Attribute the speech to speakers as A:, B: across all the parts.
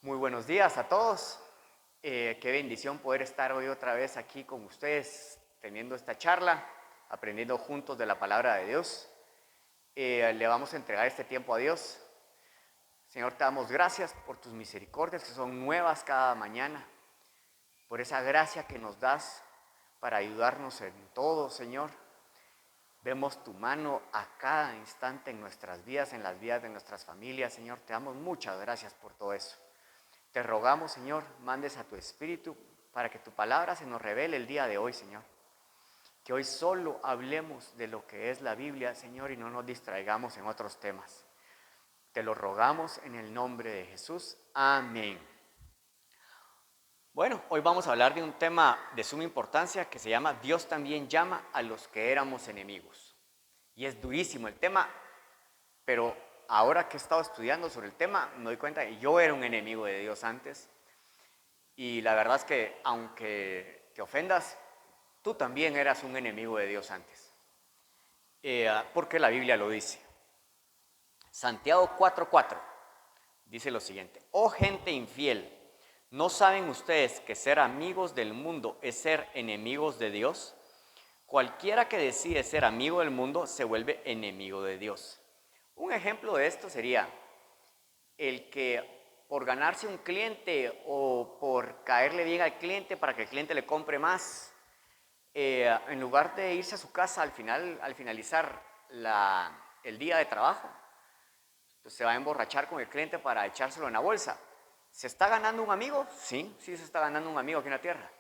A: Muy buenos días a todos. Qué bendición poder estar hoy otra vez aquí con ustedes, teniendo esta charla, aprendiendo juntos de la palabra de Dios. Le vamos a entregar este tiempo a Dios. Señor, te damos gracias por tus misericordias que son nuevas cada mañana, por esa gracia que nos das para ayudarnos en todo, Señor. Vemos tu mano a cada instante en nuestras vidas, en las vidas de nuestras familias, Señor. Te damos muchas gracias por todo eso. Te rogamos, Señor, mandes a tu Espíritu para que tu palabra se nos revele el día de hoy, Señor. Que hoy solo hablemos de lo que es la Biblia, Señor, y no nos distraigamos en otros temas. Te lo rogamos en el nombre de Jesús. Amén. Bueno, hoy vamos a hablar de un tema de suma importancia que se llama Dios también llama a los que éramos enemigos. Y es durísimo el tema, pero ahora que he estado estudiando sobre el tema, me doy cuenta que yo era un enemigo de Dios antes. Y la verdad es que aunque te ofendas, tú también eras un enemigo de Dios antes. Porque la Biblia lo dice. Santiago 4:4 dice lo siguiente: oh gente infiel, ¿no saben ustedes que ser amigos del mundo es ser enemigos de Dios? Cualquiera que decide ser amigo del mundo se vuelve enemigo de Dios. Un ejemplo de esto sería el que por ganarse un cliente o por caerle bien al cliente para que el cliente le compre más, en lugar de irse a su casa al finalizar el día de trabajo, pues se va a emborrachar con el cliente para echárselo en la bolsa. ¿Se está ganando un amigo? Sí, sí se está ganando un amigo aquí en la tierra,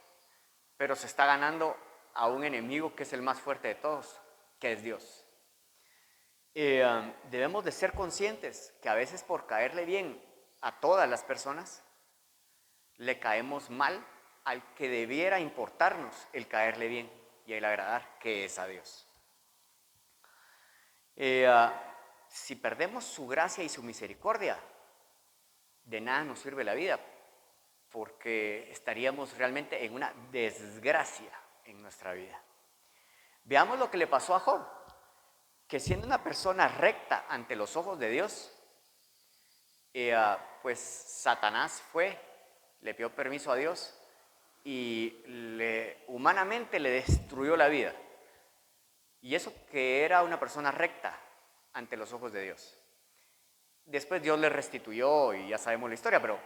A: pero se está ganando a un enemigo que es el más fuerte de todos, que es Dios. Debemos de ser conscientes que a veces por caerle bien a todas las personas, le caemos mal al que debiera importarnos el caerle bien y el agradar, que es a Dios. Si perdemos su gracia y su misericordia, de nada nos sirve la vida, porque estaríamos realmente en una desgracia en nuestra vida. Veamos lo que le pasó a Job, que siendo una persona recta ante los ojos de Dios, pues Satanás le pidió permiso a Dios y humanamente le destruyó la vida. Y eso que era una persona recta ante los ojos de Dios. Después Dios le restituyó y ya sabemos la historia, pero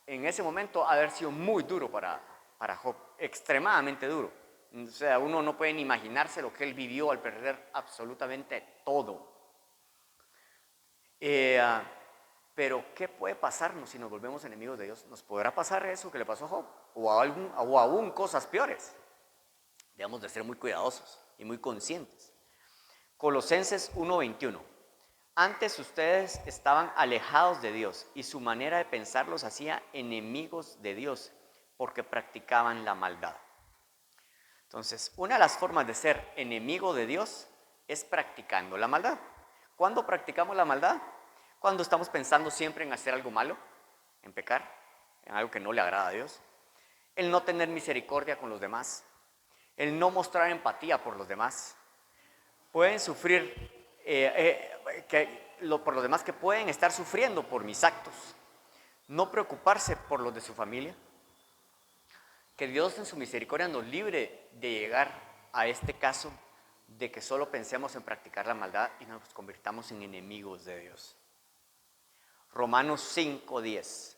A: en ese momento ha de haber sido muy duro para Job, extremadamente duro. O sea, uno no puede ni imaginarse lo que él vivió al perder absolutamente todo. Pero ¿qué puede pasarnos si nos volvemos enemigos de Dios? ¿Nos podrá pasar eso que le pasó a Job? O aún cosas peores. Debemos de ser muy cuidadosos y muy conscientes. Colosenses 1:21. Antes ustedes estaban alejados de Dios y su manera de pensar los hacía enemigos de Dios porque practicaban la maldad. Entonces, una de las formas de ser enemigo de Dios es practicando la maldad. ¿Cuándo practicamos la maldad? Cuando estamos pensando siempre en hacer algo malo, en pecar, en algo que no le agrada a Dios. El no tener misericordia con los demás, el no mostrar empatía por los demás. Pueden sufrir por los demás, que pueden estar sufriendo por mis actos. No preocuparse por los de su familia. Que Dios en su misericordia nos libre de llegar a este caso de que solo pensemos en practicar la maldad y nos convirtamos en enemigos de Dios. Romanos 5:10.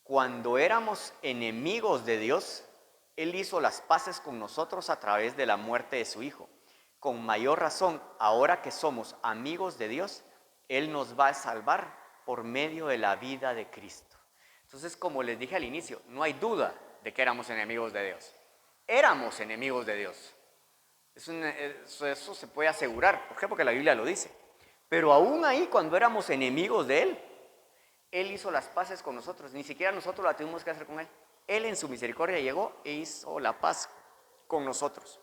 A: Cuando éramos enemigos de Dios, Él hizo las paces con nosotros a través de la muerte de su Hijo. Con mayor razón, ahora que somos amigos de Dios, Él nos va a salvar por medio de la vida de Cristo. Entonces, como les dije al inicio, no hay duda de que éramos enemigos de Dios. Éramos enemigos de Dios. Eso se puede asegurar. ¿Por qué? Porque la Biblia lo dice. Pero aún ahí, cuando éramos enemigos de Él hizo las paces con nosotros. Ni siquiera nosotros la tuvimos que hacer con Él. Él en su misericordia llegó e hizo la paz con nosotros.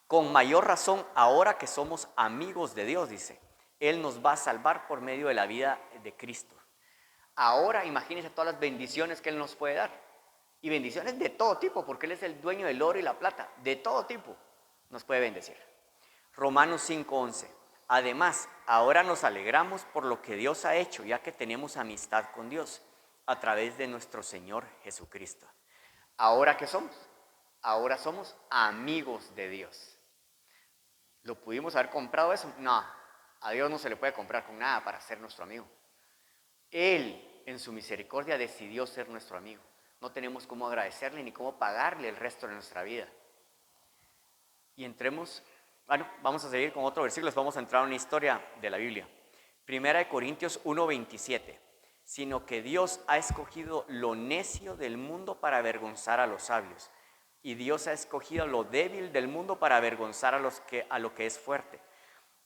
A: Con mayor razón, ahora que somos amigos de Dios, dice, Él nos va a salvar por medio de la vida de Cristo. Ahora imagínense todas las bendiciones que Él nos puede dar. Y bendiciones de todo tipo, porque Él es el dueño del oro y la plata. De todo tipo nos puede bendecir. Romanos 5:11. Además, ahora nos alegramos por lo que Dios ha hecho, ya que tenemos amistad con Dios. a través de nuestro Señor Jesucristo. ¿Ahora qué somos? Ahora somos amigos de Dios. ¿Lo pudimos haber comprado eso? No, a Dios no se le puede comprar con nada para ser nuestro amigo. Él, en su misericordia, decidió ser nuestro amigo. No tenemos cómo agradecerle ni cómo pagarle el resto de nuestra vida. Y entremos, vamos a seguir con otro versículo, vamos a entrar a una historia de la Biblia. Primera de Corintios 1:27. Sino que Dios ha escogido lo necio del mundo para avergonzar a los sabios. Y Dios ha escogido lo débil del mundo para avergonzar a lo que es fuerte.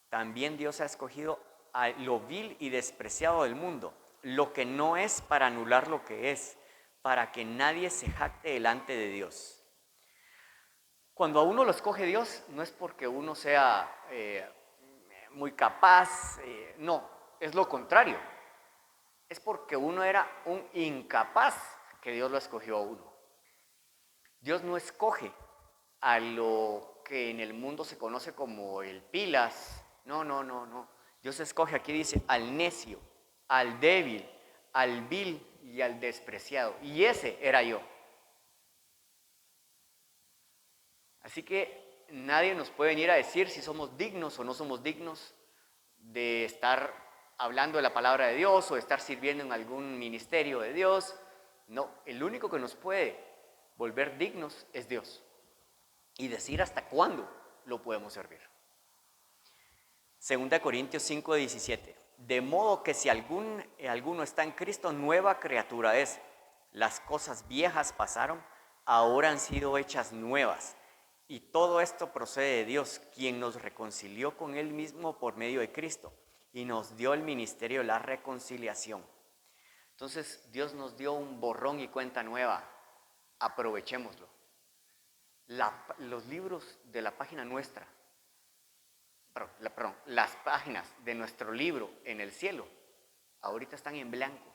A: También Dios ha escogido a lo vil y despreciado del mundo, lo que no es, para anular lo que es, para que nadie se jacte delante de Dios. Cuando a uno lo escoge Dios, no es porque uno sea muy capaz, no, es lo contrario. Es porque uno era un incapaz que Dios lo escogió a uno. Dios no escoge a lo que en el mundo se conoce como el pilas. No. Dios escoge, aquí dice, al necio, al débil, al vil y al despreciado. Y ese era yo. Así que nadie nos puede venir a decir si somos dignos o no somos dignos de estar hablando de la palabra de Dios o de estar sirviendo en algún ministerio de Dios. No, el único que nos puede volver dignos es Dios. Y decir hasta cuándo lo podemos servir. 2 Corintios 5:17. De modo que si alguno está en Cristo, nueva criatura es. Las cosas viejas pasaron, ahora han sido hechas nuevas. Y todo esto procede de Dios, quien nos reconcilió con Él mismo por medio de Cristo y nos dio el ministerio de la reconciliación. Entonces Dios nos dio un borrón y cuenta nueva. Aprovechémoslo. Los libros de la página nuestra, las páginas de nuestro libro en el cielo, ahorita están en blanco.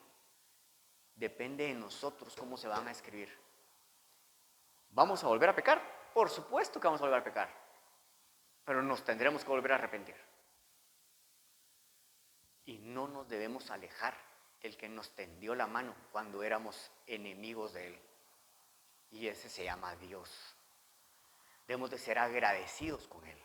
A: Depende de nosotros cómo se van a escribir. ¿Vamos a volver a pecar? Por supuesto que vamos a volver a pecar, pero nos tendremos que volver a arrepentir. Y no nos debemos alejar del que nos tendió la mano cuando éramos enemigos de Él. Y ese se llama Dios. Debemos de ser agradecidos con Él.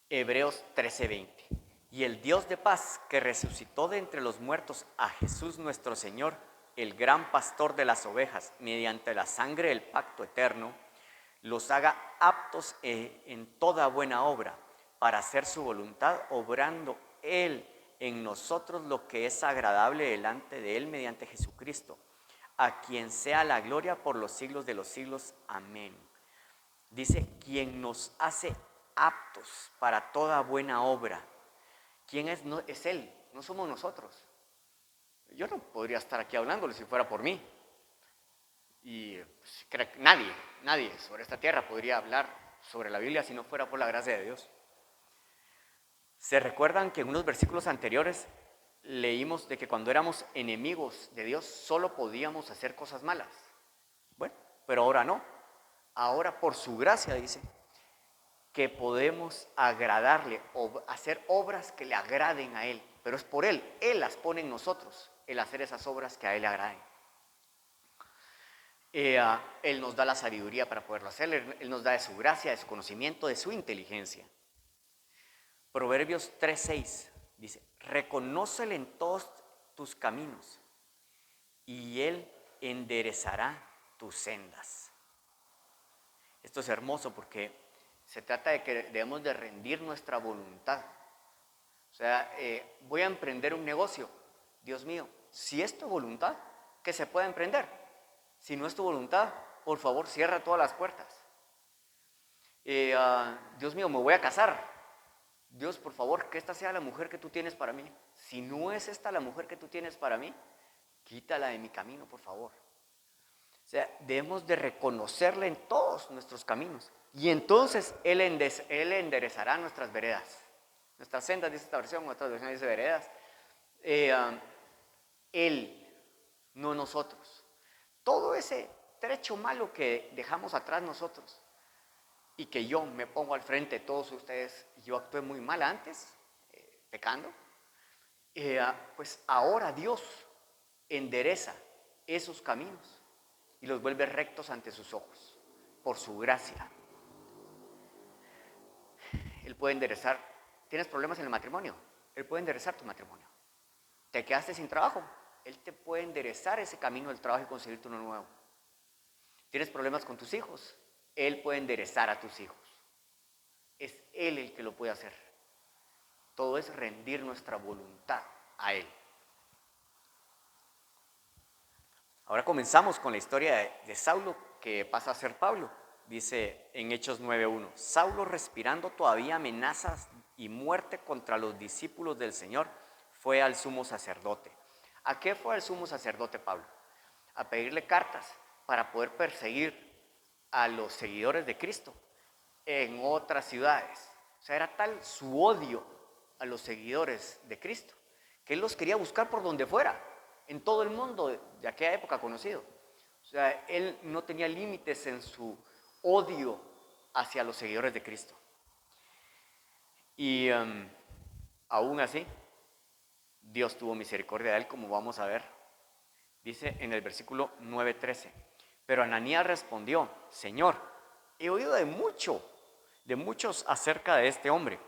A: Hebreos 13:20. Y el Dios de paz, que resucitó de entre los muertos a Jesús nuestro Señor, el gran pastor de las ovejas, mediante la sangre del pacto eterno, los haga aptos en toda buena obra, para hacer su voluntad, obrando Él en nosotros lo que es agradable delante de Él mediante Jesucristo, a quien sea la gloria por los siglos de los siglos. Amén. Dice, quien nos hace aptos para toda buena obra. ¿Quién es? No, es Él, no somos nosotros. Yo no podría estar aquí hablándole si fuera por mí. Y pues, creo que nadie sobre esta tierra podría hablar sobre la Biblia si no fuera por la gracia de Dios. ¿Se recuerdan que en unos versículos anteriores leímos de que cuando éramos enemigos de Dios solo podíamos hacer cosas malas? Bueno, pero ahora no. Ahora por su gracia dice que podemos agradarle o hacer obras que le agraden a Él. Pero es por Él las pone en nosotros, el hacer esas obras que a Él le agraden. Él nos da la sabiduría para poderlo hacer, Él nos da de su gracia, de su conocimiento, de su inteligencia. Proverbios 3:6 dice, reconócele en todos tus caminos y Él enderezará tus sendas. Esto es hermoso porque se trata de que debemos de rendir nuestra voluntad. O sea, voy a emprender un negocio. Dios mío, si es tu voluntad, que se pueda emprender. Si no es tu voluntad, por favor, cierra todas las puertas. Dios mío, me voy a casar. Dios, por favor, que esta sea la mujer que tú tienes para mí. Si no es esta la mujer que tú tienes para mí, quítala de mi camino, por favor. O sea, debemos de reconocerle en todos nuestros caminos. Y entonces Él enderezará nuestras veredas. Nuestras sendas, dice esta versión, otra versión dice veredas. Él, no nosotros. Todo ese trecho malo que dejamos atrás nosotros y que yo me pongo al frente de todos ustedes, yo actué muy mal antes, pecando, pues ahora Dios endereza esos caminos y los vuelve rectos ante sus ojos, por su gracia. Él puede enderezar. ¿Tienes problemas en el matrimonio? Él puede enderezar tu matrimonio. ¿Te quedaste sin trabajo? Él te puede enderezar ese camino del trabajo y conseguirte uno nuevo. ¿Tienes problemas con tus hijos? Él puede enderezar a tus hijos. Es Él el que lo puede hacer. Todo es rendir nuestra voluntad a Él. Ahora comenzamos con la historia de Saulo, que pasa a ser Pablo. Dice en Hechos 9:1, Saulo, respirando todavía amenazas y muerte contra los discípulos del Señor, fue al sumo sacerdote. ¿A qué fue al sumo sacerdote Pablo? A pedirle cartas para poder perseguir a los seguidores de Cristo en otras ciudades. O sea, era tal su odio a los seguidores de Cristo que él los quería buscar por donde fuera, en todo el mundo de aquella época conocido. O sea, él no tenía límites en su odio hacia los seguidores de Cristo. Y aún así, Dios tuvo misericordia de él, como vamos a ver. Dice en el versículo 9:13, pero Ananías respondió, Señor, he oído de muchos acerca de este hombre,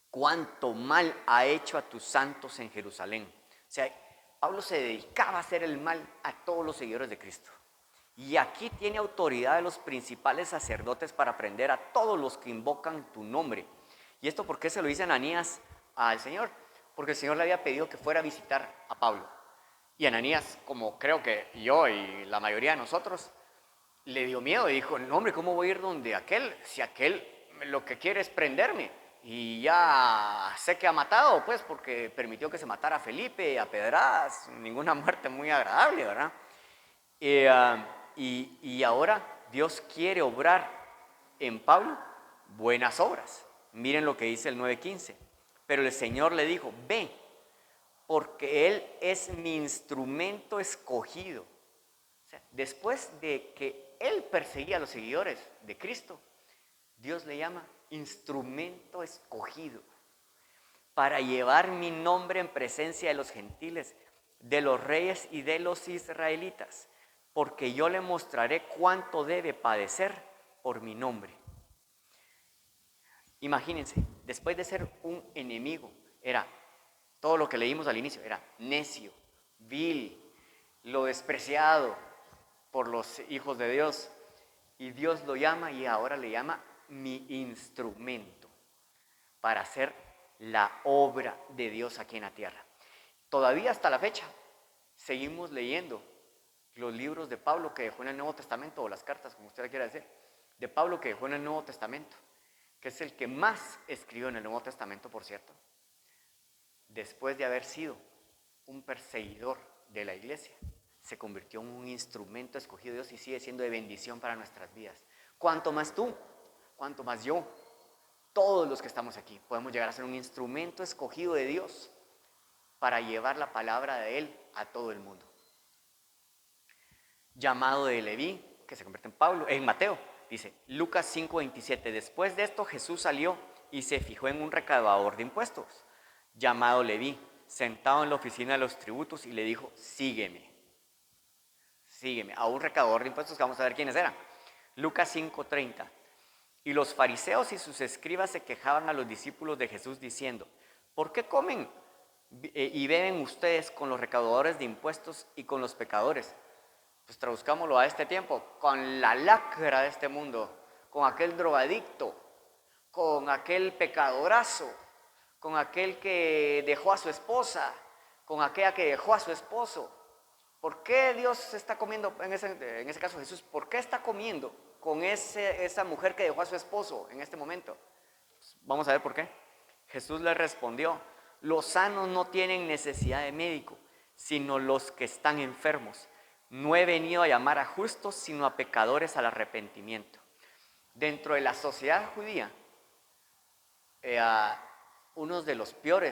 A: cuánto mal ha hecho a tus santos en Jerusalén. O sea, Pablo se dedicaba a hacer el mal a todos los seguidores de Cristo. Y aquí tiene autoridad de los principales sacerdotes para prender a todos los que invocan tu nombre. ¿Y esto por qué se lo dice Ananías al Señor? Porque el Señor le había pedido que fuera a visitar a Pablo. Y Ananías, como creo que yo y la mayoría de nosotros, le dio miedo y dijo, no hombre, ¿cómo voy a ir donde aquel? Si aquel lo que quiere es prenderme. Y ya sé que ha matado, pues, porque permitió que se matara a Felipe, a pedradas, ninguna muerte muy agradable, ¿verdad? Y ahora Dios quiere obrar en Pablo buenas obras. Miren lo que dice el 9:15. Pero el Señor le dijo, ve, porque Él es mi instrumento escogido. O sea, después de que Él perseguía a los seguidores de Cristo, Dios le llama instrumento escogido para llevar mi nombre en presencia de los gentiles, de los reyes y de los israelitas, porque yo le mostraré cuánto debe padecer por mi nombre. Imagínense, después de ser un enemigo, era todo lo que leímos al inicio, era necio, vil, lo despreciado por los hijos de Dios, y Dios lo llama y ahora le llama mi instrumento para hacer la obra de Dios aquí en la tierra. Todavía hasta la fecha seguimos leyendo los libros de Pablo que dejó en el Nuevo Testamento, o las cartas, como usted quiera decir, de Pablo que dejó en el Nuevo Testamento, que es el que más escribió en el Nuevo Testamento, por cierto, después de haber sido un perseguidor de la iglesia, se convirtió en un instrumento escogido de Dios y sigue siendo de bendición para nuestras vidas. ¿Cuánto más tú? ¿Cuánto más yo? Todos los que estamos aquí podemos llegar a ser un instrumento escogido de Dios para llevar la palabra de Él a todo el mundo. Llamado de Leví, que se convierte en Mateo, dice Lucas 5:27, después de esto Jesús salió y se fijó en un recaudador de impuestos, llamado Leví, sentado en la oficina de los tributos, y le dijo, sígueme, a un recaudador de impuestos que vamos a ver quiénes eran. Lucas 5:30, y los fariseos y sus escribas se quejaban a los discípulos de Jesús diciendo, ¿por qué comen y beben ustedes con los recaudadores de impuestos y con los pecadores? Pues traduzcámoslo a este tiempo, con la lacra de este mundo, con aquel drogadicto, con aquel pecadorazo, con aquel que dejó a su esposa, con aquella que dejó a su esposo. ¿Por qué Dios está comiendo, en ese caso Jesús, por qué está comiendo con esa mujer que dejó a su esposo en este momento? Pues vamos a ver por qué. Jesús le respondió, los sanos no tienen necesidad de médico, sino los que están enfermos. No he venido a llamar a justos, sino a pecadores al arrepentimiento. Dentro de la sociedad judía, unos de los peor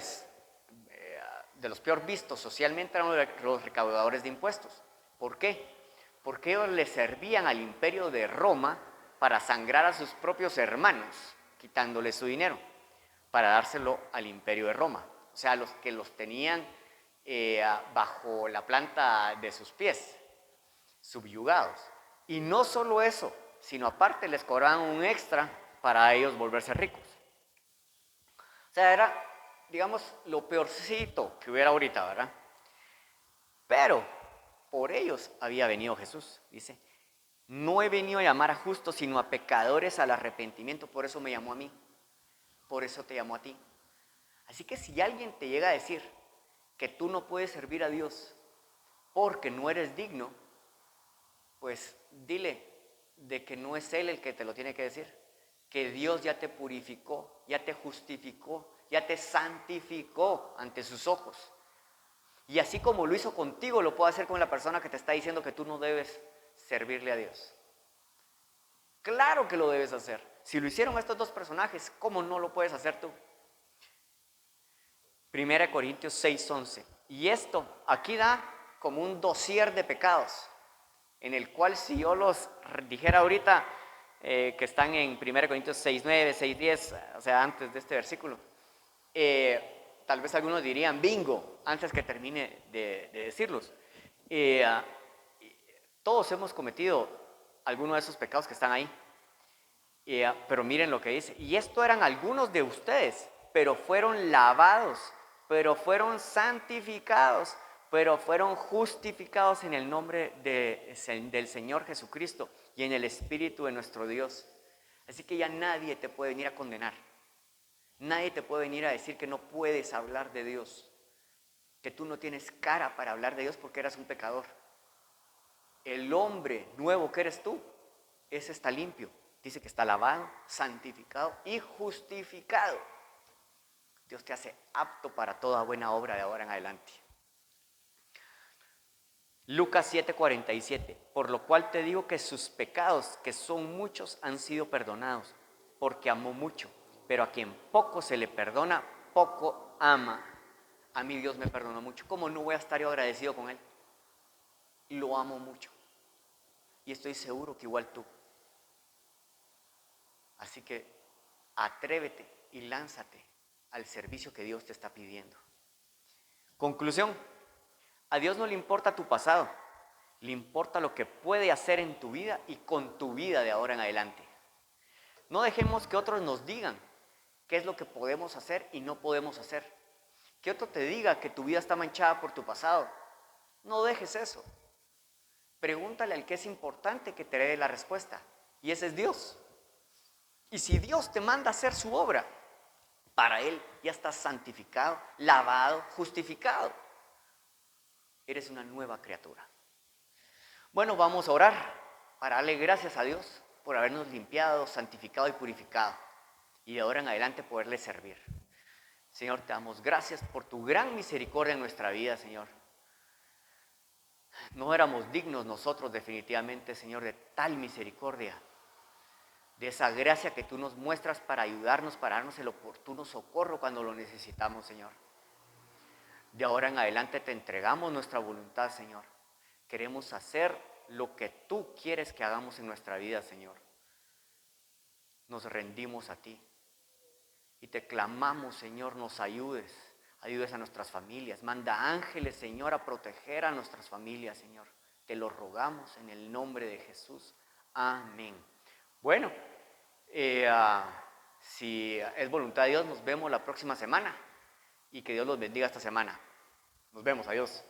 A: vistos socialmente eran los recaudadores de impuestos. ¿Por qué? Porque ellos le servían al imperio de Roma para sangrar a sus propios hermanos, quitándoles su dinero, para dárselo al imperio de Roma. O sea, los que los tenían bajo la planta de sus pies, subyugados. Y no solo eso, sino aparte les cobraban un extra para ellos volverse ricos. O sea, era, digamos, lo peorcito que hubiera ahorita, ¿verdad? Pero por ellos había venido Jesús, dice. No he venido a llamar a justos, sino a pecadores al arrepentimiento. Por eso me llamó a mí. Por eso te llamó a ti. Así que si alguien te llega a decir que tú no puedes servir a Dios porque no eres digno, pues dile de que no es Él el que te lo tiene que decir. Que Dios ya te purificó, ya te justificó, ya te santificó ante sus ojos. Y así como lo hizo contigo, lo puede hacer con la persona que te está diciendo que tú no debes servirle a Dios. Claro que lo debes hacer. Si lo hicieron estos dos personajes, ¿cómo no lo puedes hacer tú? 1 Corintios 6:11. Y esto aquí da como un dossier de pecados, en el cual si yo los dijera ahorita, que están en 1 Corintios 6:9, 6:10, o sea, antes de este versículo, tal vez algunos dirían bingo, antes que termine de decirlos. Todos hemos cometido alguno de esos pecados que están ahí. Pero miren lo que dice. Y esto eran algunos de ustedes, pero fueron lavados, pero fueron santificados, pero fueron justificados en el nombre del Señor Jesucristo y en el Espíritu de nuestro Dios. Así que ya nadie te puede venir a condenar. Nadie te puede venir a decir que no puedes hablar de Dios, que tú no tienes cara para hablar de Dios porque eras un pecador. El hombre nuevo que eres tú, ese está limpio. Dice que está lavado, santificado y justificado. Dios te hace apto para toda buena obra de ahora en adelante. Lucas 7:47. Por lo cual te digo que sus pecados, que son muchos, han sido perdonados, porque amó mucho. Pero a quien poco se le perdona, poco ama. A mí Dios me perdonó mucho. ¿Cómo no voy a estar yo agradecido con Él? Lo amo mucho. Y estoy seguro que igual tú. Así que atrévete y lánzate al servicio que Dios te está pidiendo. Conclusión, a Dios no le importa tu pasado, le importa lo que puede hacer en tu vida y con tu vida de ahora en adelante. No dejemos que otros nos digan qué es lo que podemos hacer y no podemos hacer. Que otro te diga que tu vida está manchada por tu pasado. No dejes eso. Pregúntale al que es importante que te dé la respuesta, y ese es Dios. Y si Dios te manda a hacer su obra, para Él ya estás santificado, lavado, justificado. Eres una nueva criatura. Bueno, vamos a orar para darle gracias a Dios por habernos limpiado, santificado y purificado. Y de ahora en adelante poderle servir. Señor, te damos gracias por tu gran misericordia en nuestra vida, Señor. No éramos dignos nosotros definitivamente, Señor, de tal misericordia. De esa gracia que tú nos muestras para ayudarnos, para darnos el oportuno socorro cuando lo necesitamos, Señor. De ahora en adelante te entregamos nuestra voluntad, Señor. Queremos hacer lo que tú quieres que hagamos en nuestra vida, Señor. Nos rendimos a ti y te clamamos, Señor, nos ayudes a nuestras familias. Manda ángeles, Señor, a proteger a nuestras familias, Señor. Te lo rogamos en el nombre de Jesús. Amén. Bueno, si es voluntad de Dios, nos vemos la próxima semana y que Dios los bendiga esta semana. Nos vemos, adiós.